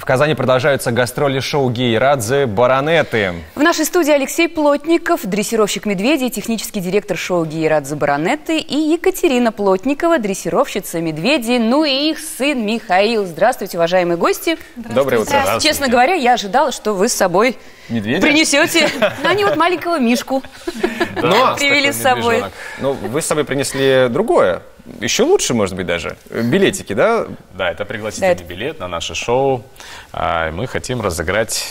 В Казани продолжаются гастроли шоу Гейрадзе «Баронеты». В нашей студии Алексей Плотников, дрессировщик медведей, технический директор шоу Гейрадзе «Баронеты», и Екатерина Плотникова, дрессировщица медведей, ну и их сын Михаил. Здравствуйте, уважаемые гости. Доброе утро. Честно говоря, я ожидала, что вы с собой медведя принесете, а не вот маленького Мишку привели с собой. Ну, вы с собой принесли другое. Еще лучше, может быть, даже. Билетики, да? Да, это пригласительный билет на наше шоу. Мы хотим разыграть...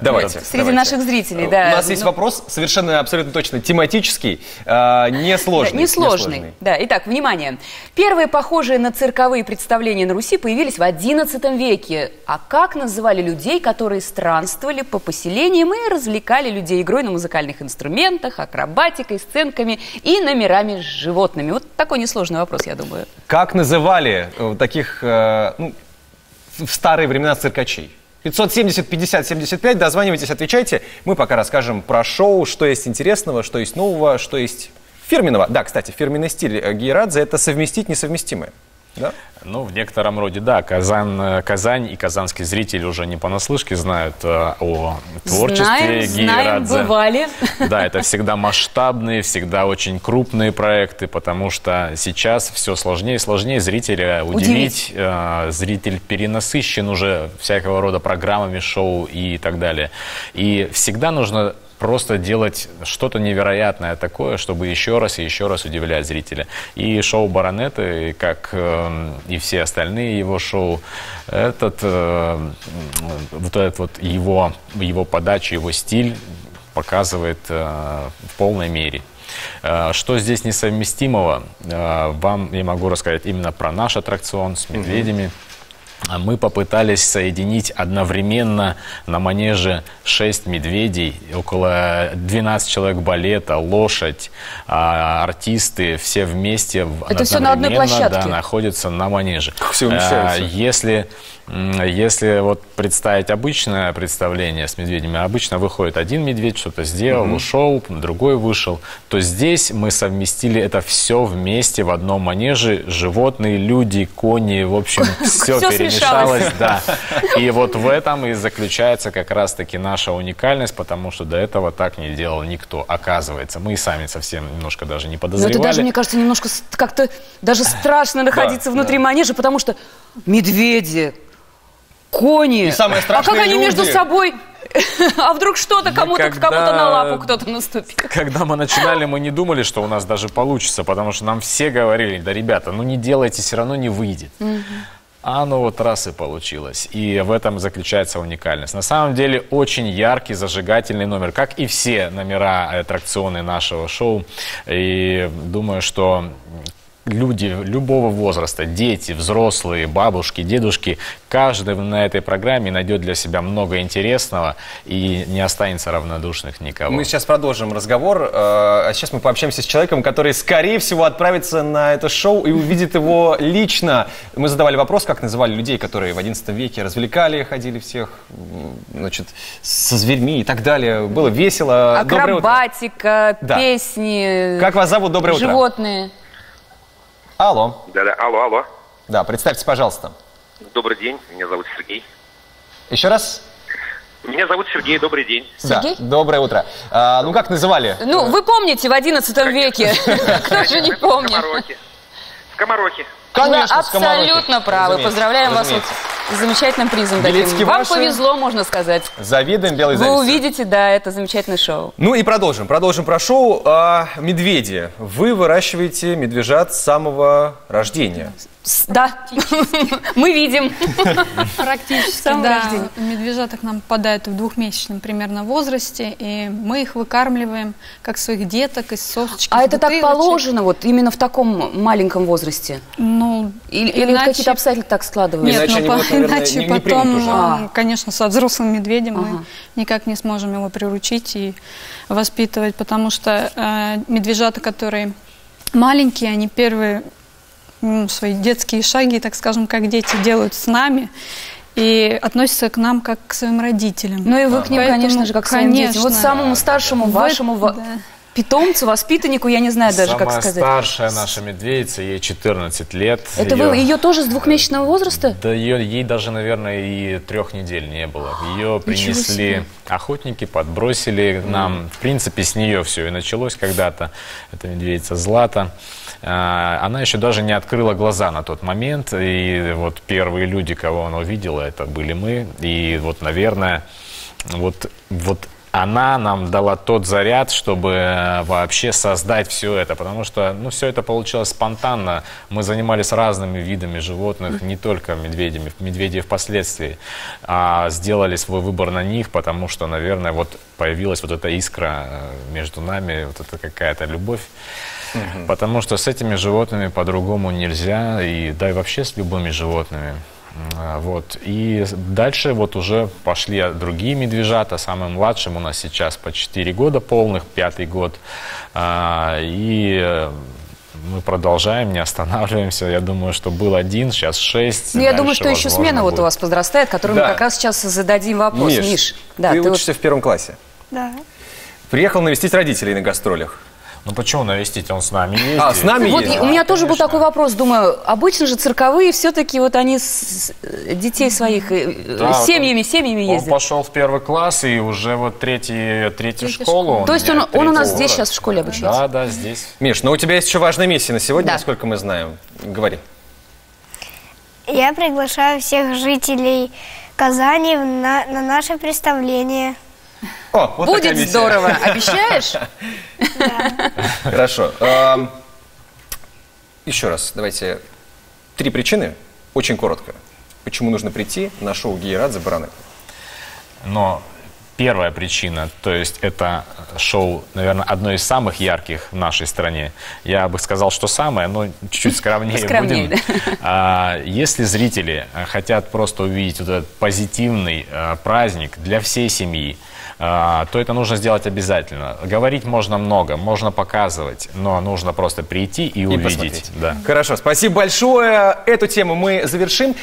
Давайте. Среди наших зрителей, да. У нас есть вопрос, совершенно абсолютно точно тематический, несложный. Да, несложный. Да, итак, внимание. Первые похожие на цирковые представления на Руси появились в XI веке. А как называли людей, которые странствовали по поселениям и развлекали людей игрой на музыкальных инструментах, акробатикой, сценками и номерами с животными? Вот такой несложный вопрос, я думаю. Как называли таких, в старые времена циркачей? 570-50-75, дозванивайтесь, отвечайте. Мы пока расскажем про шоу, что есть интересного, что есть нового, что есть фирменного. Да, кстати, фирменный стиль Гейрадзе – это совместить несовместимое. Да? Ну, в некотором роде, да. Казань и казанский зритель уже не понаслышке знают о творчестве Гейрадзе. Знаем, бывали. Да, это всегда масштабные, всегда очень крупные проекты, потому что сейчас все сложнее и сложнее зрителя удивить. Зритель перенасыщен уже всякого рода программами, шоу и так далее. И всегда нужно просто делать что-то невероятное такое, чтобы еще раз и еще раз удивлять зрителя. И шоу «Баронеты», как и все остальные его шоу, вот его подачу, его стиль показывает в полной мере. Что здесь несовместимого, вам я могу рассказать именно про наш аттракцион с медведями. Мы попытались соединить одновременно на манеже 6 медведей, около 12 человек балета, лошадь, артисты, все вместе это все на одной площадке? Да, находятся на манеже. Все умещаются. Если вот представить обычное представление с медведями, обычно выходит один медведь, что-то сделал, ушел, другой вышел, то здесь мы совместили это все вместе в одном манеже. Животные, люди, кони, в общем, все перемешалось. Да. И вот в этом и заключается как раз-таки наша уникальность, потому что до этого так не делал никто, оказывается. Мы и сами совсем немножко даже не подозревали. Но это даже, мне кажется, немножко как-то даже страшно находиться внутри манежа, потому что медведи, кони, и самое страшное, а как они люди между собой? А вдруг что-то кому-то на лапу кто-то наступил? Когда мы начинали, мы не думали, что у нас даже получится, потому что нам все говорили: да, ребята, ну не делайте, все равно не выйдет. А оно вот раз и получилось. И в этом заключается уникальность. На самом деле очень яркий, зажигательный номер, как и все номера аттракционы нашего шоу. И думаю, что люди любого возраста, дети, взрослые, бабушки, дедушки, каждый на этой программе найдет для себя много интересного и не останется равнодушных никого. Мы сейчас продолжим разговор, а сейчас мы пообщаемся с человеком, который, скорее всего, отправится на это шоу и увидит его лично. Мы задавали вопрос, как называли людей, которые в XI веке развлекали, ходили всех, значит, со зверьми и так далее. Было весело. Акробатика, песни. Как вас зовут? Доброе утро. Животные. Алло. Да-да, алло. Да, представьтесь, пожалуйста. Добрый день, меня зовут Сергей. Еще раз? Меня зовут Сергей, добрый день. Сергей? Да, доброе утро. Ну, как называли? Ну, вы помните в XI веке. Кто же не помнит? Скоморохи. Конечно, абсолютно правы. Поздравляем вас с замечательным призом. Вам повезло, можно сказать. Завидуем белой завистью. Вы увидите, да, это замечательное шоу. Ну и продолжим про шоу. Медведи. Вы выращиваете медвежат с самого рождения. Да, мы видим. Практически, да. Медвежата к нам попадают в двухмесячном примерно возрасте, и мы их выкармливаем, как своих деток, из сосочки. А это так положено, вот именно в таком маленьком возрасте? Ну, или какие-то обстоятельства так складываются? Нет, иначе потом, конечно, со взрослым медведем мы никак не сможем его приручить и воспитывать, потому что медвежата, которые маленькие, они первые свои детские шаги, так скажем, как дети делают с нами, и относятся к нам как к своим родителям. Ну и вы к ним, конечно же, как к своим детям. Вот самому старшему, вашему... питомцу, воспитаннику, я не знаю даже, как Самая сказать. старшая наша медведица, ей 14 лет. Это вы ее тоже с двухмесячного возраста? Да ей даже, наверное, и 3 недель не было. Ее принесли охотники, подбросили нам. В принципе, с нее все и началось когда-то. Это медведица Злата. Она еще даже не открыла глаза на тот момент. И вот первые люди, кого она увидела, это были мы. И вот, наверное, вот она нам дала тот заряд, чтобы вообще создать все это, потому что, ну, все это получилось спонтанно. Мы занимались разными видами животных, не только медведей впоследствии, а сделали свой выбор на них, потому что, наверное, вот появилась вот эта искра между нами, вот эта какая-то любовь. Потому что с этими животными по-другому нельзя, да и вообще с любыми животными. Вот. И дальше вот уже пошли другие медвежата. Самым младшим у нас сейчас по 4 года полных, 5-й год. И мы продолжаем, не останавливаемся. Я думаю, что был 1, сейчас 6. Ну, я думаю, что еще смена вот у вас подрастает, которую мы как раз сейчас зададим вопрос. Миш, да, ты учишься в 1 классе. Да. Приехал навестить родителей на гастролях. Ну почему навестить? Он с нами ездит. А, с нами вот ездит? У меня тоже был такой вопрос, думаю, обычно же цирковые все-таки вот они детей своих семьями ездят. Он пошел в 1 класс и уже вот третью школу. То есть он у нас здесь сейчас в школе обучается? Да, здесь. Миш, но у тебя есть еще важная миссия на сегодня, насколько мы знаем. Говори. Я приглашаю всех жителей Казани на наше представление. О, вот будет здорово, обещаешь? Да. Хорошо. Еще раз, давайте 3 причины, очень коротко, почему нужно прийти на шоу Гейрадзе Бараны. Но первая причина, то есть это шоу, наверное, одно из самых ярких в нашей стране. Я бы сказал, что самое, но чуть-чуть скромнее будем. Если зрители хотят просто увидеть вот этот позитивный праздник для всей семьи, то это нужно сделать обязательно. Говорить можно много, можно показывать, но нужно просто прийти и увидеть. Да. Хорошо, спасибо большое. Эту тему мы завершим.